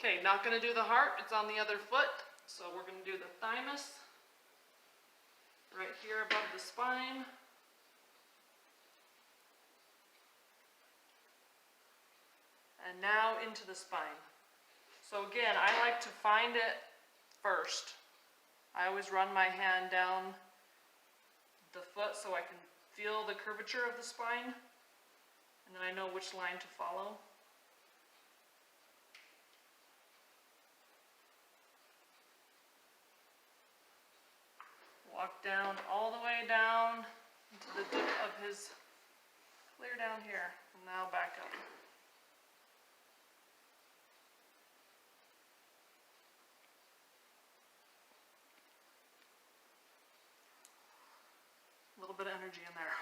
Okay, not gonna do the heart, it's on the other foot. So we're gonna do the thymus, right here above the spine. And now into the spine. So again, I like to find it first. I always run my hand down the foot so I can feel the curvature of the spine, and then I know which line to follow. Walk down all the way down into the dip of his, clear down here, and now back up. A little bit of energy in there.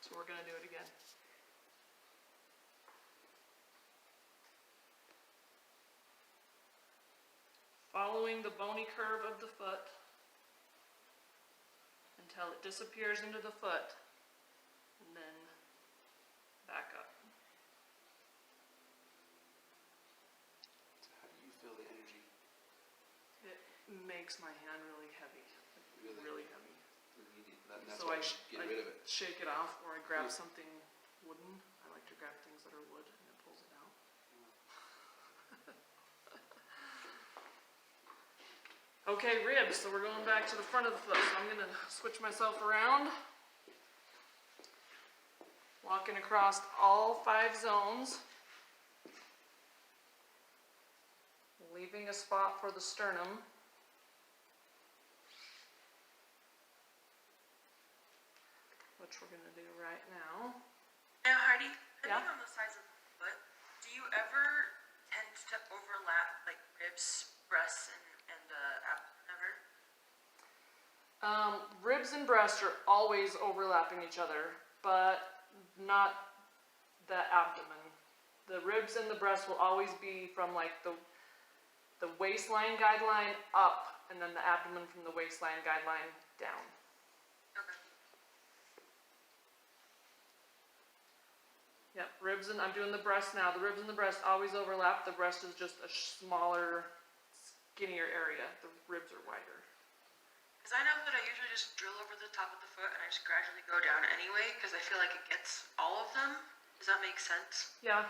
So we're going to do it again. Following the bony curve of the foot until it disappears into the foot, and then back up. So how do you feel the energy? It makes my hand really heavy. Really heavy. That's So why I get rid of it. shake it off, or I grab something wooden. I like to grab things that are wood, and it pulls it out. Okay, ribs. So we're going back to the front of the foot. So I'm going to switch myself around. Walking across all 5 zones. Leaving a spot for the sternum. Which we're going to do right now. Now, Heidi, depending Yeah? on the size of the foot, do you ever tend to overlap like ribs, breasts, and abdomen ever? Ribs and breast are always overlapping each other, but not the abdomen. The ribs and the breast will always be from like the waistline guideline up, and then the abdomen from the waistline guideline down. Okay. Yep, ribs, and I'm doing the breast now. The ribs and the breast always overlap. The breast is just a smaller, skinnier area. The ribs are wider. Because I know that I usually just drill over the top of the foot and I just gradually go down anyway, because I feel like it gets all of them. Does that make sense? Yeah,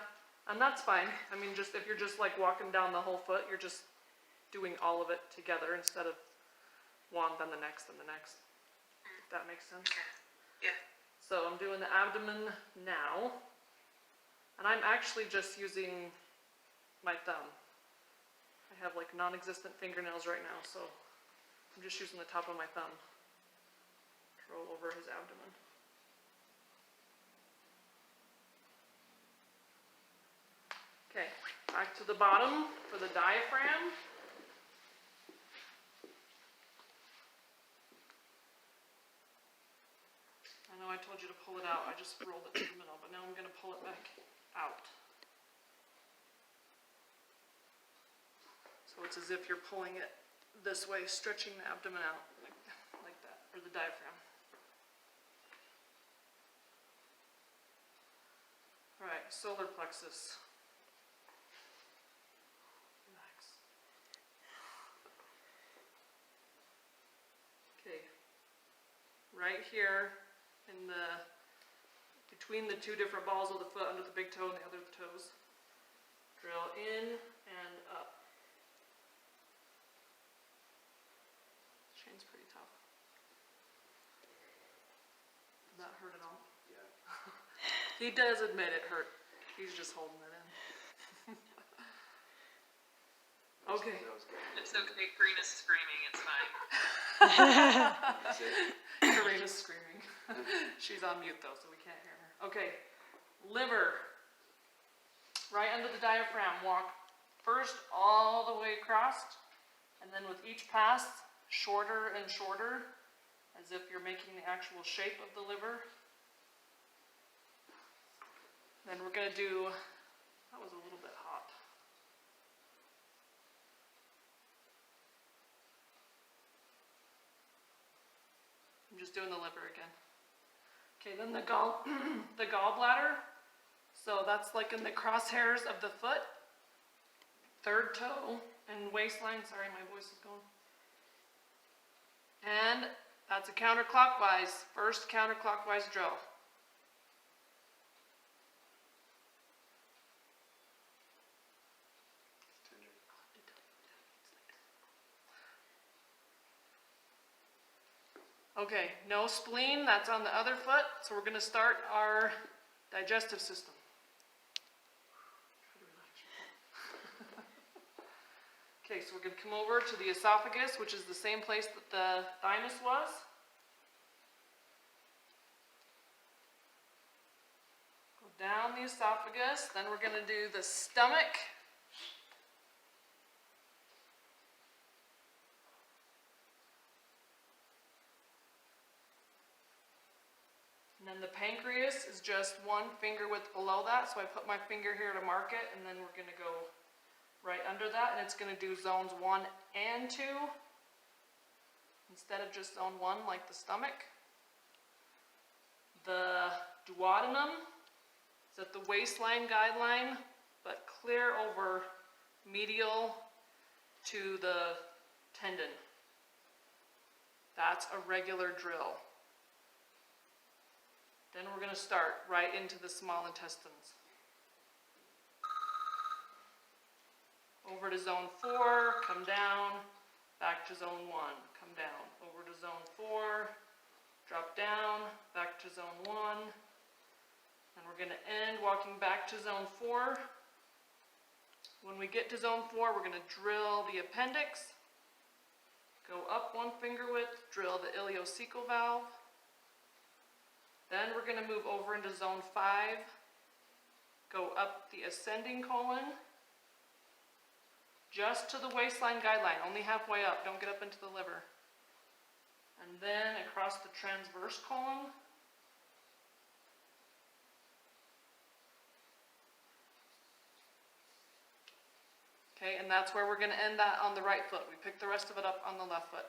and that's fine. I mean, just if you're just like walking down the whole foot, you're just doing all of it together instead of one, then the next, then the next. If that makes sense. Okay. Yeah. So I'm doing the abdomen now. And I'm actually just using my thumb. I have like non-existent fingernails right now, so I'm just using the top of my thumb to roll over his abdomen. Okay, back to the bottom for the diaphragm. I know I told you to pull it out, I just rolled it to the middle, but now I'm going to pull it back out. So it's as if you're pulling it this way, stretching the abdomen out like that, or the diaphragm. All right, solar plexus. Relax. Okay, right here in between the 2 different balls of the foot, under the big toe and the other toes. Drill in and up. This chain's pretty tough. Did that hurt at all? Yeah. He does admit it hurt. He's just holding it in. Okay. That was good. It's okay. Karina's screaming. It's fine. That's it. Karina's screaming. She's on mute though, so we can't hear her. Okay, liver. Right under the diaphragm. Walk first all the way across, and then with each pass, shorter and shorter, as if you're making the actual shape of the liver. Then we're going to do, that was a little bit hot. I'm just doing the liver again. Okay, then the gallbladder. So that's like in the crosshairs of the foot, third toe, and waistline. Sorry, my voice is going. And that's a counterclockwise, first counterclockwise drill. Tender. Okay, no spleen, that's on the other foot, so we're gonna start our digestive system. Okay, so we're gonna come over to the esophagus, which is the same place that the thymus was. Go down the esophagus, then we're gonna do the stomach. And then the pancreas is just one finger width below that, so I put my finger here to mark it, and then we're gonna go right under that, and it's gonna do zones 1 and 2, instead of just zone 1 like the stomach. The duodenum is at the waistline guideline, but clear over medial to the tendon. That's a regular drill. Then we're going to start right into the small intestines. Over to zone 4, come down, back to zone 1, come down. Over to zone 4, drop down, back to zone 1. And we're going to end walking back to zone 4. When we get to zone 4, we're going to drill the appendix. Go up one finger width, drill the ileocecal valve. Then we're going to move over into zone 5, go up the ascending colon, just to the waistline guideline, only halfway up, don't get up into the liver. And then across the transverse colon. Okay, and that's where we're going to end that on the right foot. We pick the rest of it up on the left foot.